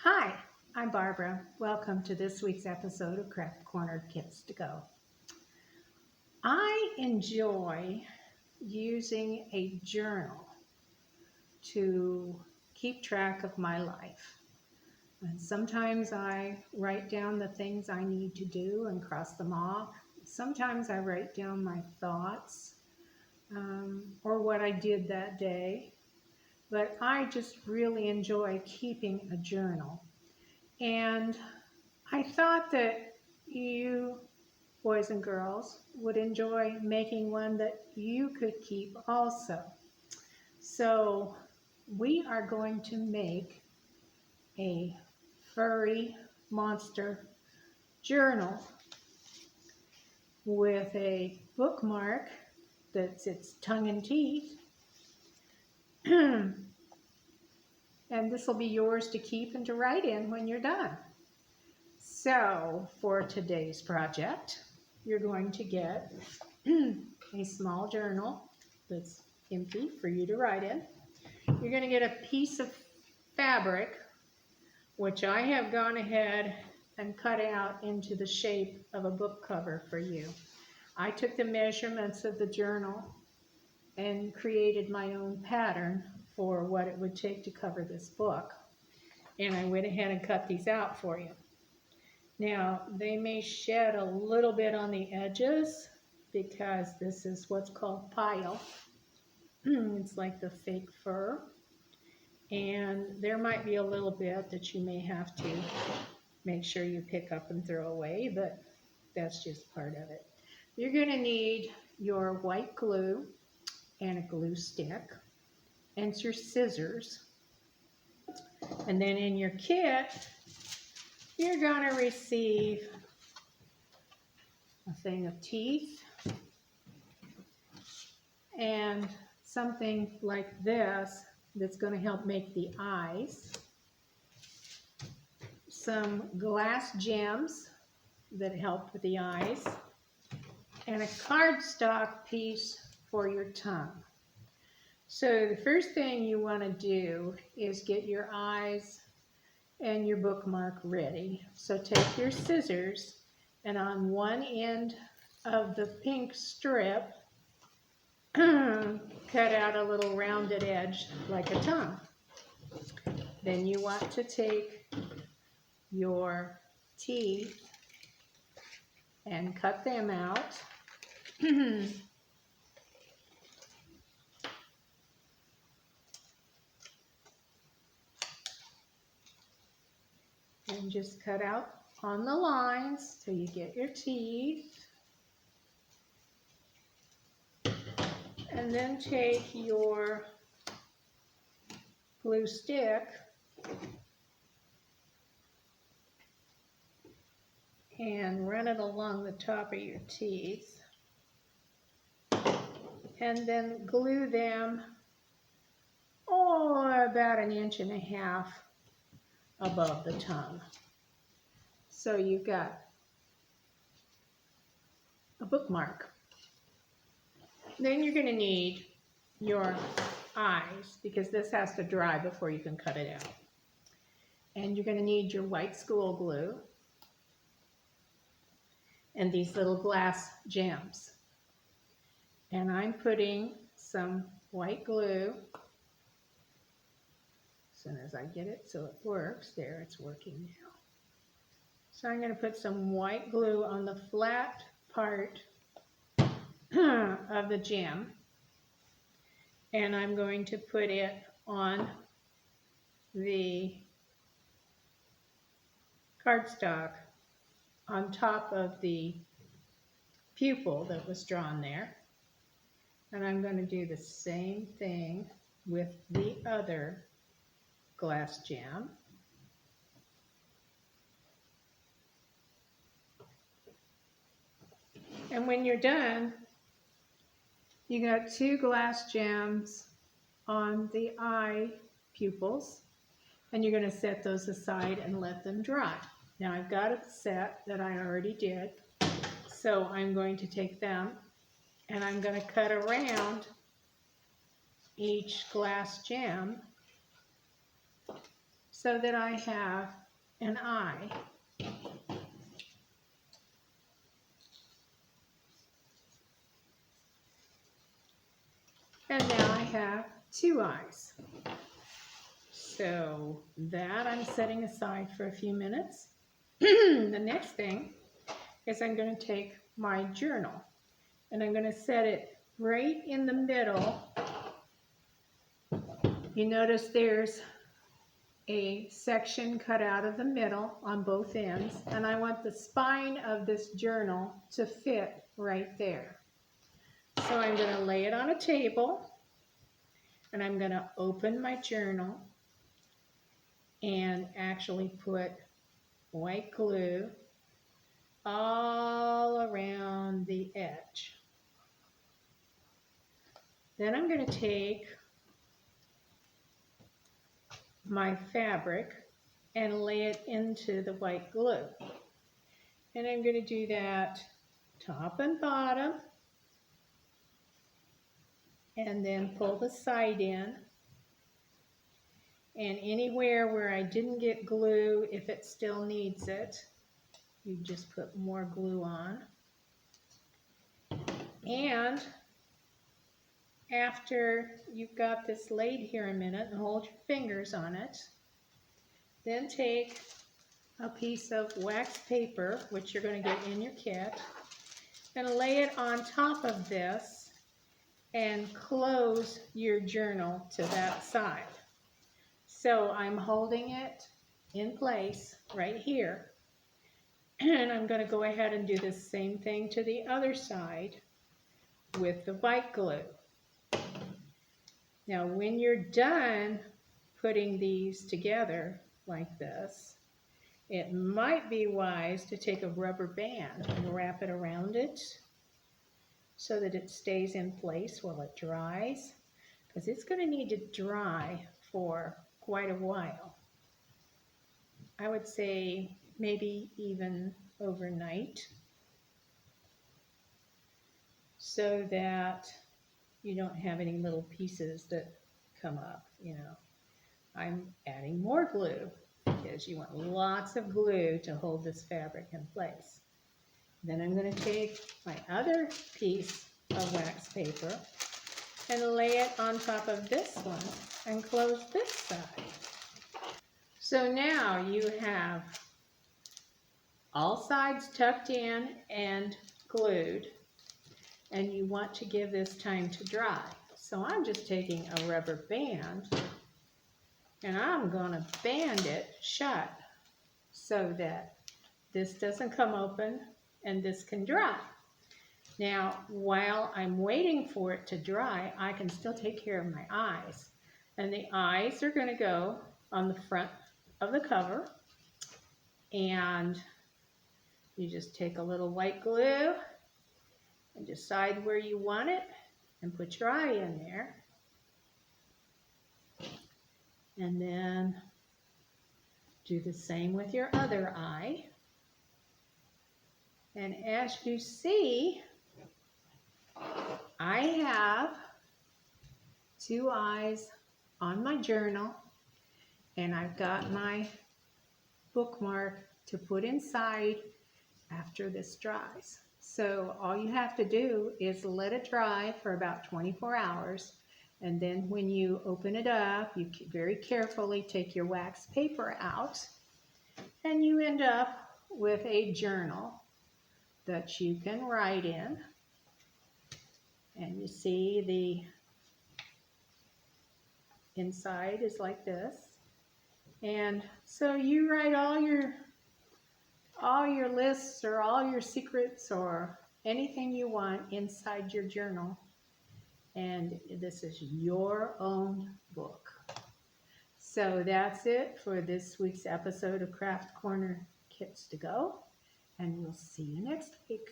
Hi, I'm Barbara. Welcome to this week's episode of Craft Cornered Kits to Go. I enjoy using a journal to keep track of my life. And sometimes I write down the things I need to do and cross them off. Sometimes I write down my thoughts or what I did that day. But I just really enjoy keeping a journal. And I thought that you, boys and girls, would enjoy making one that you could keep also. So we are going to make a furry monster journal with a bookmark that's its tongue and teeth. And this will be yours to keep and to write in when you're done. So for today's project, you're going to get a small journal that's empty for you to write in. You're going to get a piece of fabric, which I have gone ahead and cut out into the shape of a book cover for you. I took the measurements of the journal and created my own pattern for what it would take to cover this book. And I went ahead and cut these out for you. Now, they may shed a little bit on the edges because this is what's called pile. It's like the fake fur. And there might be a little bit that you may have to make sure you pick up and throw away, but that's just part of it. You're going to need your white glue and a glue stick and your scissors. And then in your kit, you're going to receive a thing of teeth and something like this that's going to help make the eyes, some glass gems that help with the eyes, and a cardstock piece for your tongue. So the first thing you want to do is get your eyes and your bookmark ready. So take your scissors and on one end of the pink strip, cut out a little rounded edge like a tongue. Then you want to take your teeth and cut them out. And just cut out on the lines till you get your teeth. And then take your glue stick and run it along the top of your teeth. And then glue them, about 1.5 inches above the tongue. So you've got a bookmark. Then you're going to need your eyes because this has to dry before you can cut it out. And you're going to need your white school glue and these little glass gems. And I'm putting some white glue as soon as I get it so it works. There, it's working now. So I'm going to put some white glue on the flat part of the gem, and I'm going to put it on the cardstock on top of the pupil that was drawn there. And I'm going to do the same thing with the other glass gem. And when you're done, you got 2 glass gems on the eye pupils, and you're going to set those aside and let them dry. Now I've got a set that I already did, so I'm going to take them and I'm going to cut around each glass gem so that I have an eye. And now I have 2 eyes. So that I'm setting aside for a few minutes. The next thing is I'm going to take my journal and I'm going to set it right in the middle. You notice there's a section cut out of the middle on both ends, and I want the spine of this journal to fit right there. So I'm going to lay it on a table and I'm going to open my journal and actually put white glue all around the edge. Then I'm going to take my fabric and lay it into the white glue. And I'm going to do that top and bottom, and then pull the side in. And anywhere where I didn't get glue, if it still needs it, you just put more glue on. And after you've got this laid here a minute, and hold your fingers on it, then take a piece of wax paper, which you're going to get in your kit, and lay it on top of this and close your journal to that side. So I'm holding it in place right here, and I'm going to go ahead and do the same thing to the other side with the white glue. Now when you're done putting these together like this, it might be wise to take a rubber band and wrap it around it so that it stays in place while it dries, because it's going to need to dry for quite a while. I would say maybe even overnight, so that you don't have any little pieces that come up, you know. I'm adding more glue because you want lots of glue to hold this fabric in place. Then I'm going to take my other piece of wax paper and lay it on top of this one and close this side. So now you have all sides tucked in and glued, and you want to give this time to dry. So I'm just taking a rubber band and I'm going to band it shut so that this doesn't come open and this can dry. Now, while I'm waiting for it to dry, I can still take care of my eyes. And the eyes are going to go on the front of the cover. And you just take a little white glue and decide where you want it and put your eye in there. And then do the same with your other eye. And as you see, I have 2 eyes on my journal, and I've got my bookmark to put inside after this dries. So all you have to do is let it dry for about 24 hours. And then when you open it up, you very carefully take your wax paper out, and you end up with a journal that you can write in. And you see the inside is like this. And so you write all your lists or all your secrets or anything you want inside your journal. And this is your own book. So that's it for this week's episode of Craft Corner Kits to Go. And we'll see you next week.